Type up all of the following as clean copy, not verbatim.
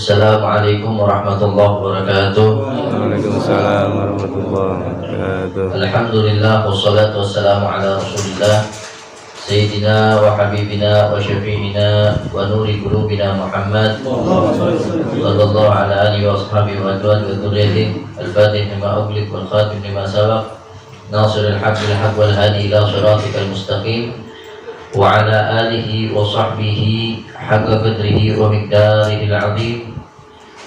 Assalamualaikum warahmatullahi wabarakatuh. Waalaikumsalam warahmatullahi wabarakatuh. Alhamdulillah wassalatu wassalamu ala Rasulillah Sayyidina wa habibina wa syafi'ina wa nuri qulubina Muhammad sallallahu ala alihi wa ashabihi wa adwan wa dzurriyyatihi al-fatih lima ughliq wal khatim lima sabaq nasiril haqqi bil haqq wal hadi ila siratikal mustaqim wa ala alihi wa sahbihi haqqa qadrihi wa miqdarihil azim.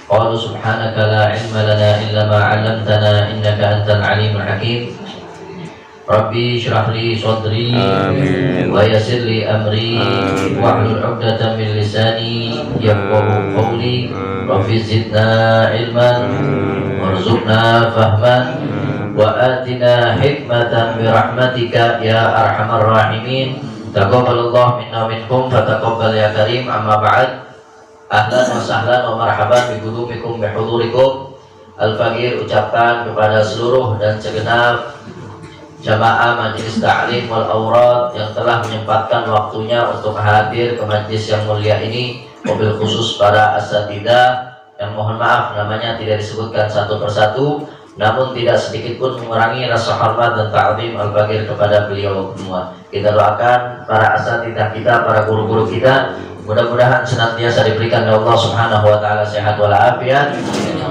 Qala subhanaka la ilma lana illa ma 'allamtana innaka antal alimul hakim. Rabbi shrah li sadri wa yassir li amri wahlul 'uqdatam min lisani yafqahu qawli. Rabbi zidna ilman warzuqna fahman wa atina hikmatan bi rahmatika ya arhamar rahimin. Taqabbalallahu minna wa minkum fataqabbal ya karim. Amma ba'd. Ahlan wa sahlan wa marhaban bi qulubikum bi hudurikum. Al-Faqir ucapkan kepada seluruh dan segenap jamaah Majelis Ta'lim wal Awrad yang telah menyempatkan waktunya untuk hadir ke majlis yang mulia ini, mobil khusus para asatidzah yang mohon maaf namanya tidak disebutkan satu persatu, namun tidak sedikit pun mengurangi rasa hormat dan ta'zim Al-Faqir kepada beliau semua. Kita doakan para asatidzah kita, para guru-guru kita, mudah-mudahan senantiasa diberikan oleh Allah Subhanahu wa taala sehat walafiat,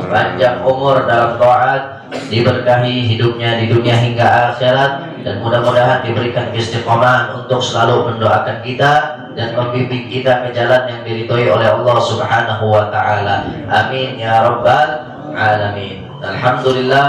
panjang umur dalam taat, diberkahi hidupnya di dunia hingga akhirat, dan mudah-mudahan diberikan istiqomah untuk selalu mendoakan kita dan membimbing kita ke jalan yang diridhoi oleh Allah Subhanahu wa taala. Amin ya rabbal alamin. Alhamdulillah,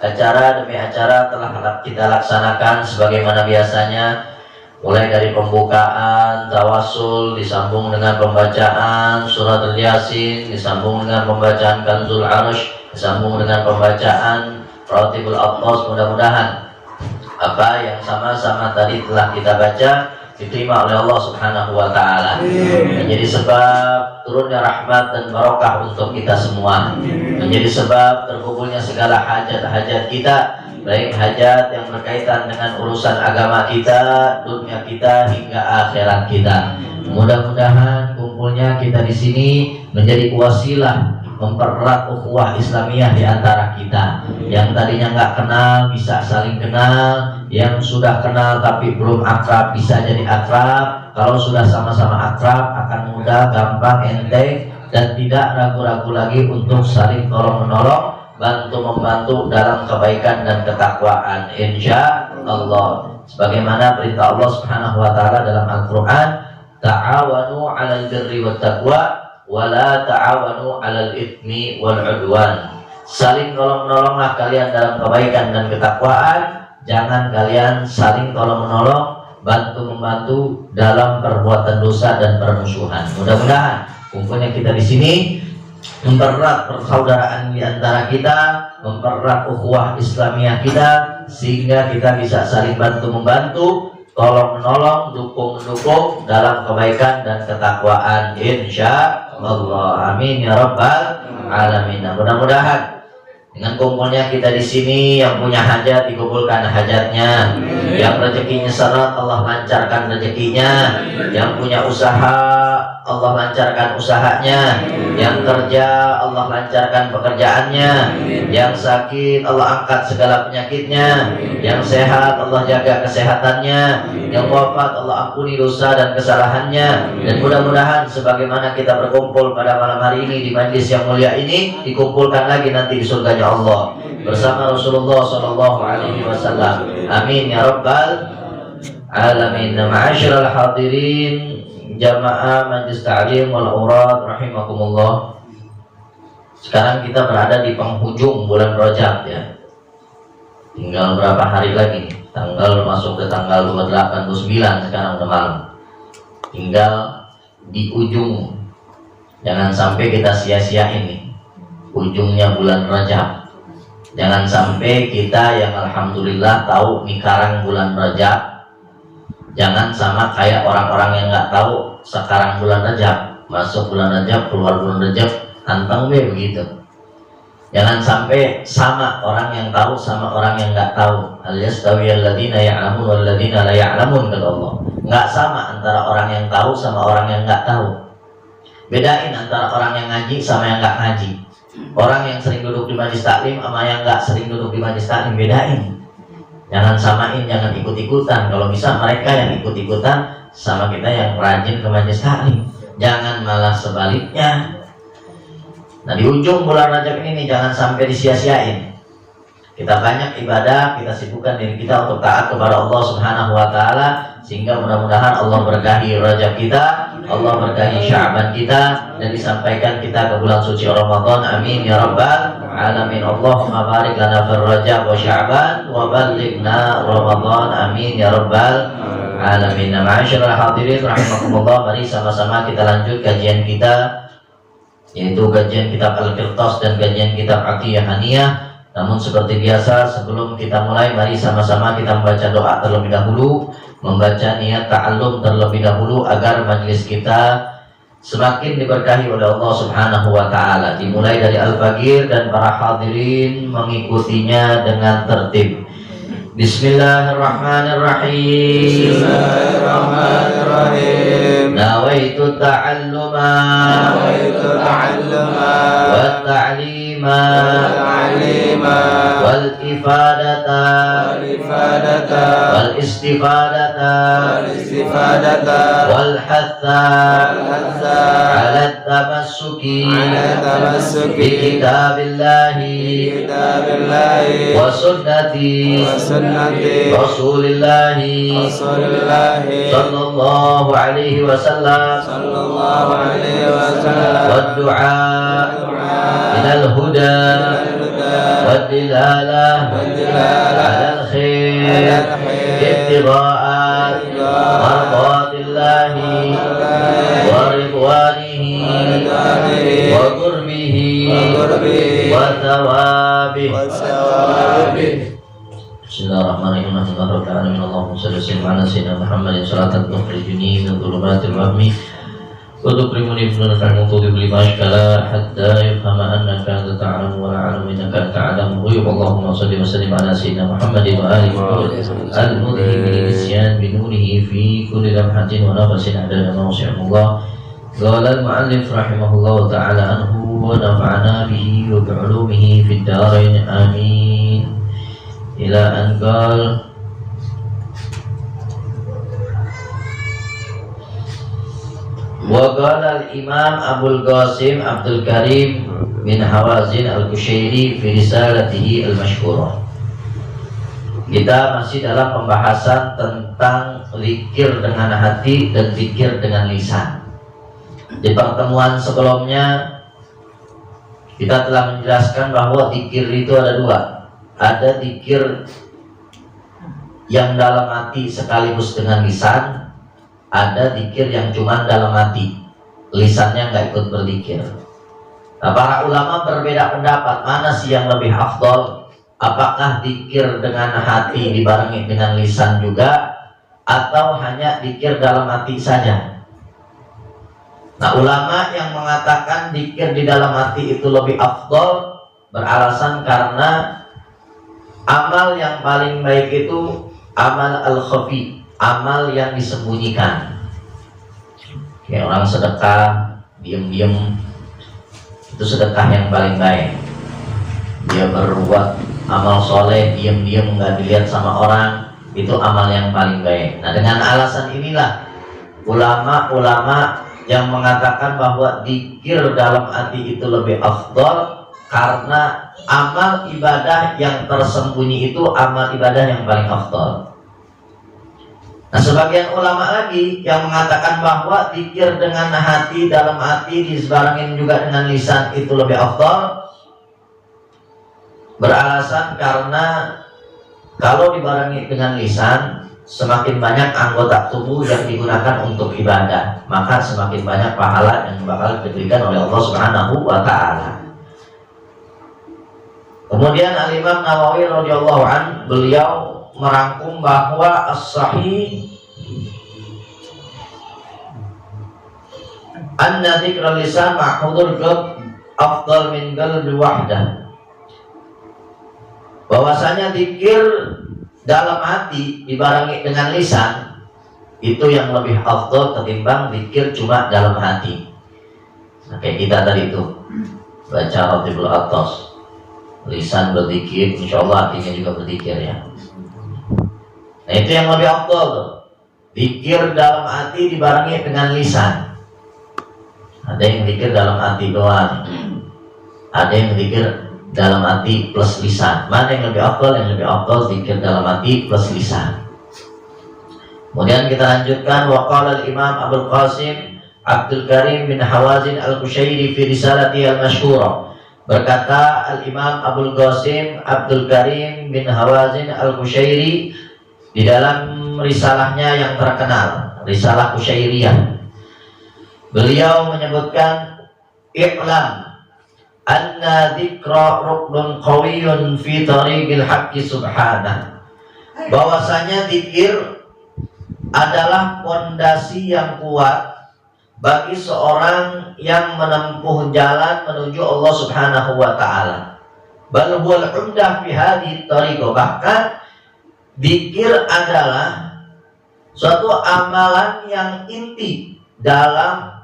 acara demi acara telah kita laksanakan sebagaimana biasanya, mulai dari pembukaan tawassul, disambung dengan pembacaan surat Al-Yasin, disambung dengan pembacaan Kanzul Arsh, disambung dengan pembacaan Ratibul Aqtas. Mudah-mudahan apa yang sama-sama tadi telah kita baca diterima oleh Allah Subhanahu wa taala, menjadi sebab turunnya rahmat dan barokah untuk kita semua, menjadi sebab terkabulnya segala hajat-hajat kita, baik hajat yang berkaitan dengan urusan agama kita, dunia kita hingga akhirat kita. Mudah-mudahan kumpulnya kita di sini menjadi wasilah mempererat ukhuwah Islamiyah di antara kita. Yang tadinya nggak kenal bisa saling kenal, yang sudah kenal tapi belum akrab bisa jadi akrab. Kalau sudah sama-sama akrab akan mudah, gampang, enteng, dan tidak ragu-ragu lagi untuk saling tolong-menolong, bantu-membantu dalam kebaikan dan ketakwaan, insya Allah. Sebagaimana perintah Allah Subhanahu wa taala dalam Al-Qur'an, ta'awanu 'alal birri wat taqwa wala ta'awanu 'alal itsmi wal 'udwan. Saling tolong-menolonglah kalian dalam kebaikan dan ketakwaan, jangan kalian saling tolong-menolong, bantu-membantu dalam perbuatan dosa dan permusuhan. Mudah-mudahan kumpulnya kita di sini mempererat persaudaraan di antara kita, mempererat ukhuwah Islamiyah kita, sehingga kita bisa saling bantu-membantu, tolong-menolong, dukung-mendukung dalam kebaikan dan ketakwaan, insya Allah. Amin ya rabbal alamin. Mudah-mudahan dengan kumpulnya kita di sini, yang punya hajat dikabulkan hajatnya, yang rezekinya seret Allah lancarkan rezekinya, yang punya usaha Allah lancarkan usahanya, yang kerja Allah lancarkan pekerjaannya, yang sakit Allah angkat segala penyakitnya, yang sehat Allah jaga kesehatannya, yang wafat Allah ampuni dosa dan kesalahannya. Dan mudah-mudahan sebagaimana kita berkumpul pada malam hari ini di majlis yang mulia ini, dikumpulkan lagi nanti di surganya Allah bersama Rasulullah sallallahu alaihi wasallam. Amin ya rabbal alamin. Ma'asyiral hadirin jamaah Majelis Ta'lim wal Awrad rahimakumullah. Sekarang kita berada di penghujung bulan Rajab ya. Tinggal berapa hari lagi nih? Tanggal masuk ke tanggal 28, 29 sekarang udah malam. Tinggal di ujung. Jangan sampai kita sia-siain nih ujungnya bulan Rajab. Jangan sampai kita yang alhamdulillah tahu nih sekarang bulan Rajab, jangan sama kayak orang-orang yang nggak tahu sekarang bulan Rajab, masuk bulan Rajab, keluar bulan Rajab, anteng deh begitu. Jangan sampai sama orang yang tahu sama orang yang nggak tahu. Al-yastawiyal ladzina ya'lamun wal ladzina la ya'lamun, kata Allah. Nggak sama antara orang yang tahu sama orang yang nggak tahu. Bedain antara orang yang ngaji sama yang nggak ngaji. Orang yang sering duduk di majelis taklim sama yang nggak sering duduk di majelis taklim, bedain. Jangan samain, jangan ikut-ikutan. Kalau bisa mereka yang ikut-ikutan sama kita yang rajin ke majelis taklim. Jangan malah sebaliknya. Nah, di ujung bulan Rajab ini nih, jangan sampai disia-siain. Kita banyak ibadah, kita sibukkan diri kita untuk taat kepada Allah Subhanahu wa taala, sehingga mudah-mudahan Allah berkahi Rajab kita, Allah berkahi Sya'ban kita, dan disampaikan kita ke bulan suci Ramadan. Amin ya rabbal alamin. Allahumma barik lana fil Rajab wa Sya'ban wa ballighna Ramadan. Amin ya rabbal alamin. Ma'asyiral hadirin rahimakumullah, mari sama-sama kita lanjut kajian kita, yaitu kajian kitab Al-Qirtas dan kajian kitab Aqiyah Haniyah. Namun seperti biasa, sebelum kita mulai, mari sama-sama kita membaca doa terlebih dahulu, membaca niat ta'allum terlebih dahulu, agar majelis kita semakin diberkahi oleh Allah Subhanahu wa ta'ala. Dimulai dari Al-Faqir dan para hadirin mengikutinya dengan tertib. Bismillahirrahmanirrahim. Bismillahirrahmanirrahim. Nawaitu ta'alluma wa ta'lima wal ifadata wal istifadata wal hatha ala tamassuki bi kitabillahi wa sunnati Rasulillahi sallallahu alaihi wasallam wa du'a ilal huda wa dilalah alal khair ibtigha'at mardatillahi wa ridwanihi wa qurbihi wa thawabihi. Bismillahirrahmanirrahim. Allahumma shalli ala sayyidina Muhammadin salatan tukhrijuni min dhulumatil wahmi wa tukrimuni bi nuril mutawwi lima ashkala hatta yafhama annaka anta ta'lamu wa la a'lamu innaka anta 'alamul ghuyub. Allahumma shalli wa sallim ala sayyidina Muhammadin wa alihi al-mudhhibi lil isyan bi nurihi fi kulli lamhatin wa nafasin 'adada ma wasi'allah. Qala al-mu'allif rahimahullahu ta'ala anhu wa nafa'ana bihi wa bi 'ulumihi fid darain amin. Ila an qal wa qala al-imam Abul Qasim Abdul Karim bin Hawazin al-Kushairi fi risalatihi al-mashhurah. Kita masih dalam pembahasan tentang zikir dengan hati dan zikir dengan lisan. Di pertemuan sebelumnya kita telah menjelaskan bahwa zikir itu ada dua. Ada zikir yang dalam hati sekaligus dengan lisan, ada zikir yang cuma dalam hati, lisannya nggak ikut berzikir. Nah, para ulama berbeda pendapat mana sih yang lebih afdol, apakah zikir dengan hati dibarengi dengan lisan juga, atau hanya zikir dalam hati saja. Nah, ulama yang mengatakan zikir di dalam hati itu lebih afdol beralasan karena amal yang paling baik itu amal al-khafi, amal yang disembunyikan. Kayak orang sedekah diam-diam, itu sedekah yang paling baik. Dia berbuat amal soleh diam-diam, nggak dilihat sama orang, itu amal yang paling baik. Nah, dengan alasan inilah ulama-ulama yang mengatakan bahwa zikir dalam hati itu lebih afdal, karena amal ibadah yang tersembunyi itu amal ibadah yang paling afdal. Nah, sebagian ulama lagi yang mengatakan bahwa zikir dengan hati, dalam hati dibarengin juga dengan lisan itu lebih afdal, beralasan karena kalau dibarengi dengan lisan, semakin banyak anggota tubuh yang digunakan untuk ibadah, maka semakin banyak pahala yang bakal diberikan oleh Allah Subhanahu wa ta'ala. Kemudian Al-Imam Nawawi radhiyallahu an, beliau merangkum bahwa as-sahih anna dzikral lisan ma'hudul qalb afdal min qalbi wahdah. Bahwasanya zikir dalam hati dibarengi dengan lisan itu yang lebih afdal ketimbang zikir cuma dalam hati. Nah, kayak kita tadi itu baca Ratibul Atas, lisan berzikir, insya Allah hatinya juga berzikir ya. Nah itu yang lebih afdal tuh. Zikir dalam hati dibarengi dengan lisan. Ada yang zikir dalam hati doang, ada yang zikir dalam hati plus lisan. Mana yang lebih afdal? Yang lebih afdal zikir dalam hati plus lisan. Kemudian kita lanjutkan, waqala al-Imam Abdul Qasim Abdul Karim bin Hawazin al-Qushairi fi risalati al-masyhurah. Berkata al-Imam Abdul Qasim Abdul Karim bin Hawazin al-Qushairi di dalam risalahnya yang terkenal, risalah Qushairiyah. Beliau menyebutkan, i'lam anna dzikra ruknun qawiyyun fi tariqil haqqi subhanahu. Bahwasanya zikir adalah fondasi yang kuat bagi seorang yang menempuh jalan menuju Allah Subhanahu wa taala. Bal huwal umdah fi hadhihi tariqah. Bahkan zikir adalah suatu amalan yang inti dalam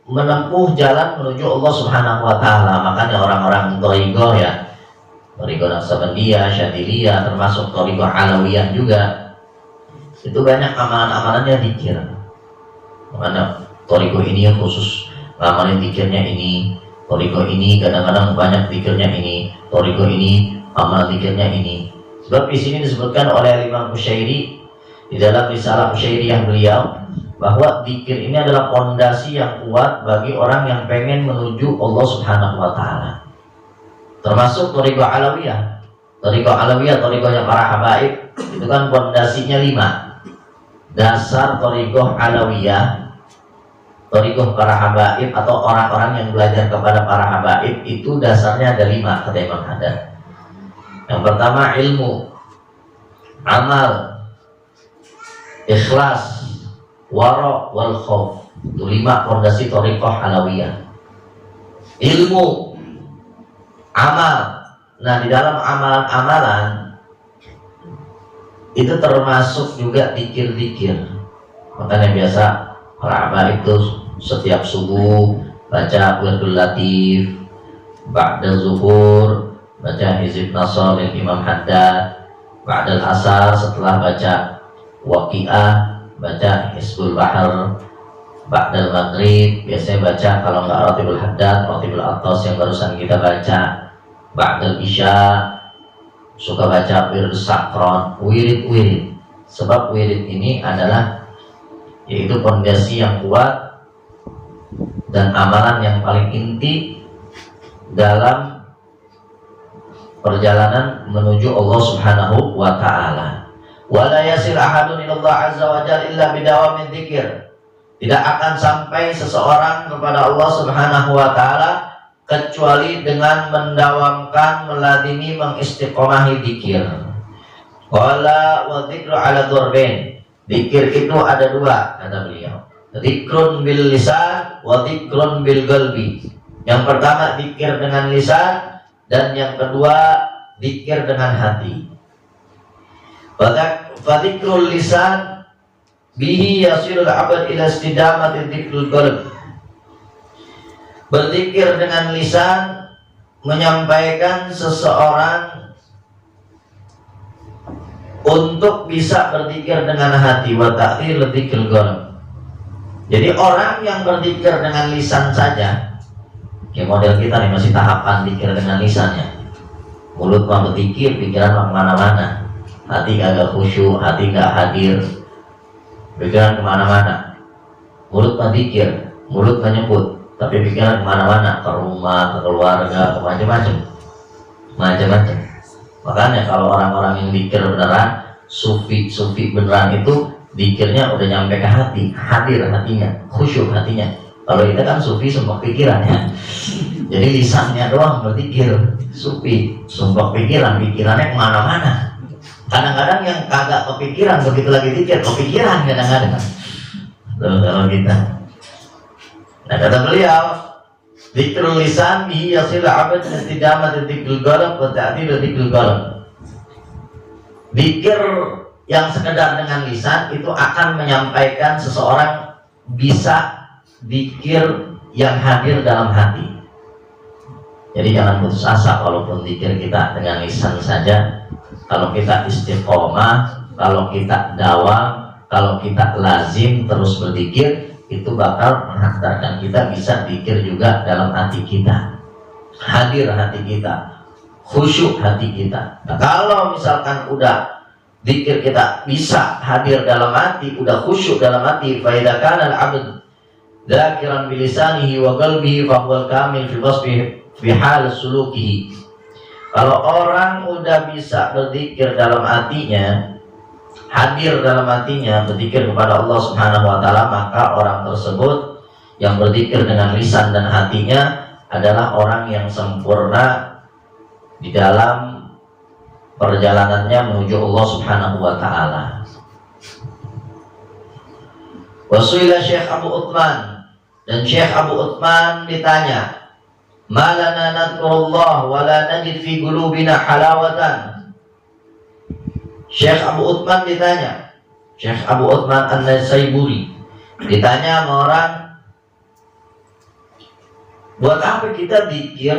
menempuh jalan menuju Allah Subhanahu wa taala. Makanya orang-orang thariqah ya, thariqah Naqsabandiyah, Syadziliyah, termasuk thariqah Alawiyah juga, itu banyak amalan-amalannya zikir. Makanya thariqah ini yang khusus ngamalin zikirnya ini, thariqah ini kadang-kadang banyak zikirnya ini, thariqah ini amal zikirnya ini. Sebab di sini disebutkan oleh Imam Qushairi di dalam risalah Qushairiyah beliau bahwa zikir ini adalah fondasi yang kuat bagi orang yang pengen menuju Allah Subhanahu wa taala. Termasuk thariqah Alawiyah. Thariqah Alawiyah, thariqahnya para habaib, itu kan fondasinya 5. Dasar thariqah Alawiyah, thariqah para habaib atau orang-orang yang belajar kepada para habaib itu dasarnya ada 5 kata Imam Haddad. Yang pertama ilmu, amal, ikhlas, wara' wal khauf. Itu 5 fondasi thariqah Alawiyah. Ilmu, amal. Nah, di dalam amalan-amalan itu termasuk juga zikir-zikir. Makanya biasa para habaib itu setiap subuh baca Wirdul Latif, ba'da zuhur baca Hizib Nasr Imam Haddad, ba'dal asar setelah baca Waqiah baca Hizbul Bahar, ba'dal maghrib biasanya baca, kalau nggak Ratibul Haddad, Ratibul Atas yang barusan kita baca, ba'dal isya suka baca Wirid Sakron, wirid-wirid. Sebab wirid ini adalah yaitu fondasi yang kuat dan amalan yang paling inti dalam perjalanan menuju Allah Subhanahu wa taala. Wala yasil ahadun ilallah azza wa jalla illa bidawamin dzikir. Tidak akan sampai seseorang kepada Allah Subhanahu wa taala kecuali dengan mendawamkan, meladini, mengistiqomahi dzikir. Wala wa dzikru ala dzurbain. Dzikir itu ada 2 kata beliau. Dzikrun bil lisan wa dzikrun bil qalbi. Yang pertama dzikir dengan lisan, dan yang kedua dzikir dengan hati. Fadikrul lisan bihi yasilul abad ila istidamati dzikrul qalb. Berzikir dengan lisan menyampaikan seseorang untuk bisa berzikir dengan hati, wa ta'thir dzikrul qalb. Jadi orang yang berzikir dengan lisan saja, kayak model kita nih masih tahapan zikir dengan lisannya. Mulut mah berzikir, pikiran mah kemana-mana. Hati agak khusyuk, hati gak hadir, pikiran kemana-mana. Mulut mah zikir, mulut mah nyebut, tapi pikiran kemana-mana, ke rumah, ke keluarga, ke macam-macam. Makanya kalau orang-orang yang zikir beneran, sufi beneran itu zikirnya udah nyampe ke hati, hadir hatinya, khusyuk hatinya. Kalau kita kan sufi sumpah pikirannya, jadi lisannya doang berzikir. Sufi sumpah pikirannya kemana-mana. Kadang-kadang yang kagak kepikiran begitu lagi zikir kepikiran kadang-kadang. Kalau kita, nah kata beliau, dzikrul lisan bihi yasil abad istidamat dzikrul qalb wa ta'dil dzikrul qalb. Zikir yang sekedar dengan lisan itu akan menyampaikan seseorang bisa zikir yang hadir dalam hati. Jadi jangan putus asa walaupun zikir kita dengan lisan saja. Kalau kita istiqomah, kalau kita dawam, kalau kita lazim terus berzikir, itu bakal menghantarkan kita bisa zikir juga dalam hati kita. Hadir hati kita, khusyuk hati kita. Nah, kalau misalkan udah zikir kita bisa hadir dalam hati, udah khusyuk dalam hati, fa idza kana al-'abd dzakiran bi lisanihi wa qalbihi fa huwa kamil fi wasfihi fi hal sulukihi. Kalau orang udah bisa berzikir dalam hatinya, hadir dalam hatinya, berzikir kepada Allah Subhanahu wa taala, maka orang tersebut yang berzikir dengan lisan dan hatinya adalah orang yang sempurna di dalam perjalanannya menuju Allah Subhanahu wa taala. Wasuila Syekh Abu Uthman, dan Syekh Abu Uthman ditanya, "Malana nadhkurullah wa la najid fi qulubina halawatan." Syekh Abu Uthman ditanya, Syekh Abu Uthman An-Nasaiburi ditanya sama orang, buat apa kita zikir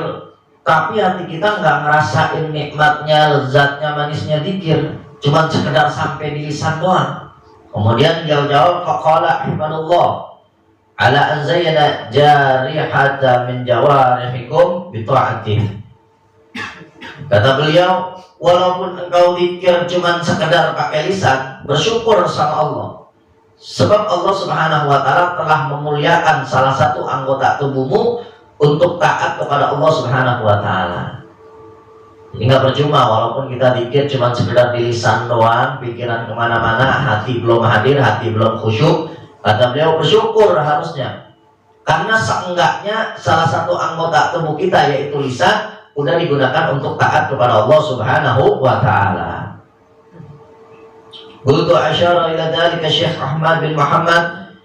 tapi hati kita nggak ngerasain nikmatnya, lezatnya, manisnya zikir, cuma sekedar sampai di lisan doang. Kemudian jawab faqala himanullah ala an zayyana jarihata min jawarihikum bi ta'atih. Kata beliau, walaupun engkau zikir cuma sekedar pakai lisan, bersyukur sama Allah. Sebab Allah Subhanahu wa taala telah memuliakan salah satu anggota tubuhmu untuk taat kepada Allah Subhanahu wa taala. Jadi nggak percuma walaupun kita zikir cuma sekedar di lisan doang, pikiran kemana-mana, hati belum hadir, hati belum khusyuk. Kata beliau, bersyukur harusnya. Karena seenggaknya salah satu anggota tubuh kita yaitu lisan udah digunakan untuk taat kepada Allah Subhanahu wa taala. Qultu asyara ila dzalika Syekh Ahmad bin Muhammad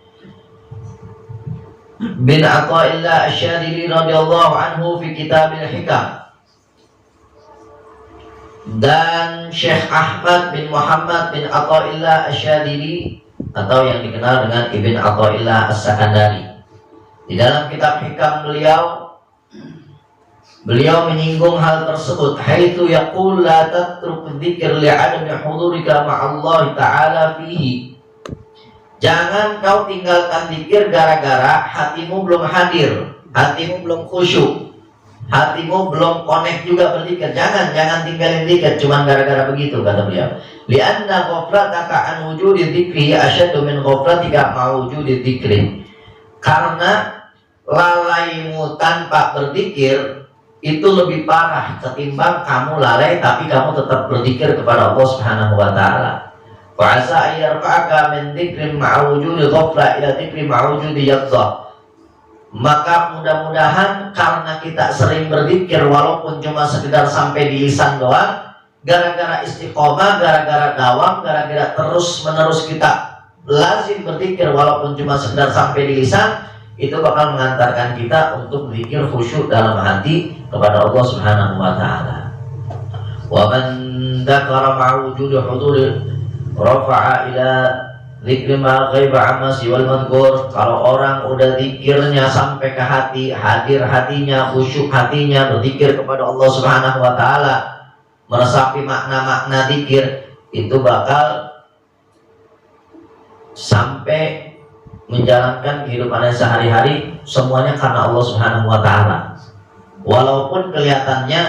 bin Athaillah Asy-Syadili radhiyallahu anhu fi Kitabil Hikam. Dan Syekh Ahmad bin Muhammad bin Athaillah Asy-Syadili atau yang dikenal dengan Ibn Athaillah As-Sakandari, di dalam kitab Hikam beliau menyinggung hal tersebut, haitsu yaqul la tatruk dzikr li'adami hudurika ma'allah ta'ala fihi. Jangan kau tinggalkan zikir gara-gara hatimu belum hadir, hatimu belum khusyuk, hatimu belum connect juga berzikir. Jangan tinggalin zikir cuma gara-gara begitu, kata beliau. Li'anna ghaflataka an wujudi dzikri asyaddu min ghaflatika ma'wujudi dzikri. Karena lalaimu tanpa berzikir itu lebih parah ketimbang kamu lalai tapi kamu tetap berzikir kepada Allah Subhanahu wa taala. Wa asa ayyarfa'aka min dzikrin ma'a wujudi ghafla ila dzikri ma'a wujudi yaqza. Maka mudah-mudahan karena kita sering berzikir walaupun cuma sekedar sampai di lisan doang, gara-gara istiqomah, gara-gara dawam, gara-gara terus-menerus kita lazim berzikir walaupun cuma sekedar sampai di lisan, itu bakal mengantarkan kita untuk berzikir khusyuk dalam hati kepada Allah Subhanahu wa taala. Wa man dzakara ma'a wujudi huduri rafa'a ila dzikri ma ghaiba amma siwal madhkur. Kalau orang udah zikirnya sampai ke hati, hadir hatinya, khusyuk hatinya, berzikir kepada Allah Subhanahu wa taala, meresapi makna-makna zikir, itu bakal sampai menjalankan kehidupannya sehari-hari semuanya karena Allah Subhanahu wa taala. Walaupun kelihatannya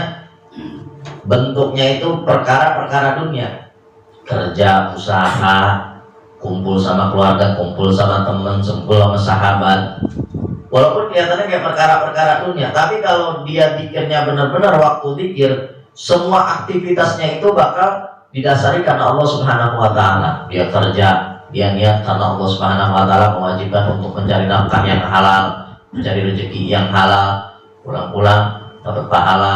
bentuknya itu perkara-perkara dunia, kerja, usaha, kumpul sama keluarga, kumpul sama teman, kumpul sama sahabat. Walaupun kelihatannya kayak perkara-perkara dunia, tapi kalau dia zikirnya benar-benar waktu zikir, semua aktivitasnya itu bakal didasari karena Allah Subhanahu wa taala. Dia kerja, dia niat karena Allah Subhanahu wa taala mewajibkan untuk mencari nafkah yang halal, mencari rezeki yang halal, pulang-pulang dapat pahala.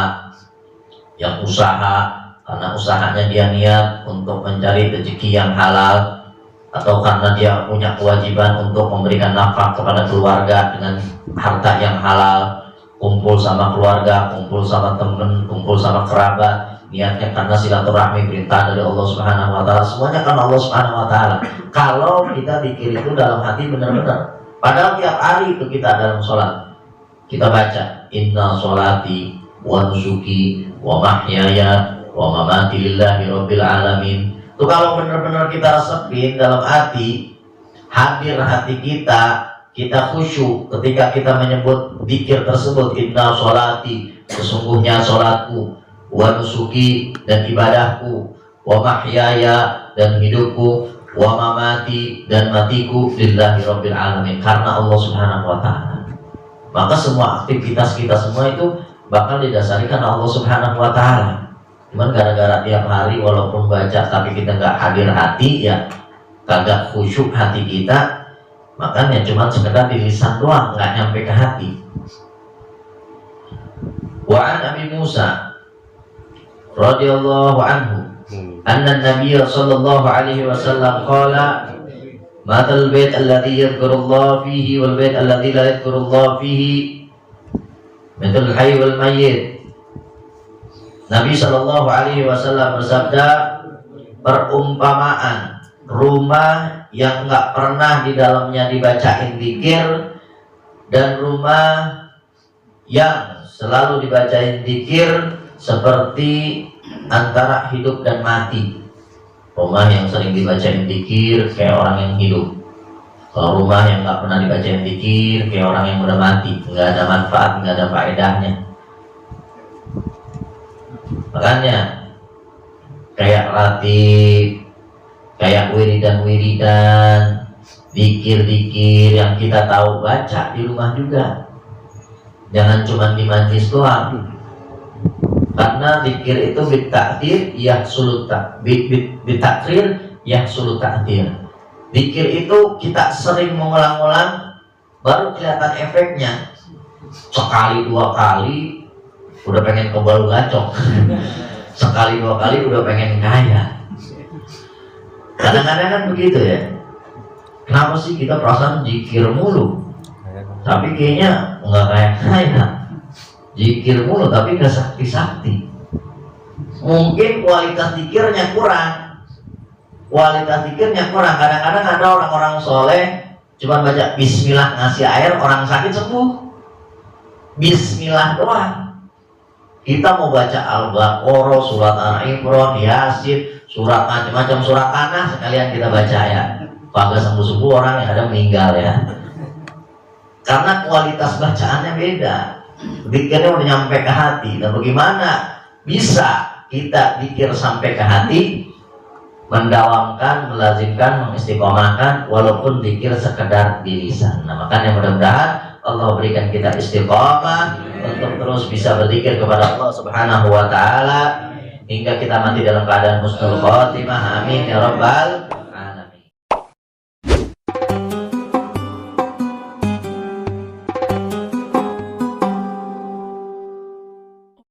Yang usaha, karena usahanya dia niat untuk mencari rezeki yang halal, atau karena dia punya kewajiban untuk memberikan nafkah kepada keluarga dengan harta yang halal, kumpul sama keluarga, kumpul sama teman, kumpul sama kerabat, niatnya karena silaturahmi, perintah dari Allah Subhanahu wa taala, semuanya karena Allah Subhanahu wa taala. Kalau kita zikir itu dalam hati benar-benar, padahal tiap hari itu kita dalam sholat, kita baca inna sholati wa nusuki wa mahyaya wa mamati lillahi rabbil alamin. Itu kalau benar-benar kita resepin dalam hati, hadir hati kita khusyuk ketika kita menyebut zikir tersebut, inna sholati, sesungguhnya sholatku, wa nusuki, dan ibadahku, wa mahyaya, dan hidupku, wa mamati, dan matiku, lillahi rabbil alamin, karena Allah subhanahu wa ta'ala. Maka semua aktivitas kita semua itu bakal didasari karena Allah subhanahu wa ta'ala. Cuman gara-gara tiap hari walaupun baca tapi kita nggak hadir hati, ya kagak khusyuk hati kita, makanya cuma sekedar di lisan doang, nggak nyampe ke hati. Wa an Abi Musa radhiyallahu anhu anna Nabiy sallallahu alaihi wasallam qala matal bait alladhi yadhkurullah fihi wal bait alladhi la yadhkurullah fihi matal hayy wal mayyit. Nabi sallallahu alaihi wasallam bersabda, perumpamaan rumah yang enggak pernah di dalamnya dibacain zikir dan rumah yang selalu dibacain zikir seperti antara hidup dan mati. Rumah yang sering dibacain zikir kayak orang yang hidup. Kalau rumah yang nggak pernah dibacain zikir kayak orang yang udah mati, nggak ada manfaat, nggak ada faedahnya. Makanya kayak ratib, kayak wiridan, zikir-zikir yang kita tahu baca di rumah juga. Jangan cuma di majlis doang. Karena zikir itu bitakdir yahsulu bitakrir yahsulu takdir. Zikir itu kita sering mengulang-ulang baru kelihatan efeknya. Sekali dua kali udah pengen ke balu gacok. Sekali dua kali udah pengen kaya. Kadang-kadang kan begitu ya. Kenapa sih kita perasaan zikir mulu, tapi kayaknya nggak kayak kaya. Zikir mulu tapi nggak sakti-sakti. Mungkin kualitas zikirnya kurang. Kadang-kadang ada orang-orang soleh cuma baca bismillah ngasih air, orang sakit sembuh. Bismillah doang. Kita mau baca Al-Baqarah, surat Al-Imran, Yasin, surat macam-macam, surat tanah sekalian kita baca ya. Kagak sembuh-sembuh orang yang ada meninggal ya. Karena kualitas bacaannya beda. Zikirnya udah nyampe ke hati. Dan bagaimana bisa kita zikir sampai ke hati? Mendawamkan, melazimkan, mengistiqomahkan, walaupun zikir sekedar di lisan. Nah, makanya mudah-mudahan Allah berikan kita istiqomah untuk terus bisa berzikir kepada Allah Subhanahu wa ta'ala hingga kita mati dalam keadaan husnul khotimah. Amin ya rabbal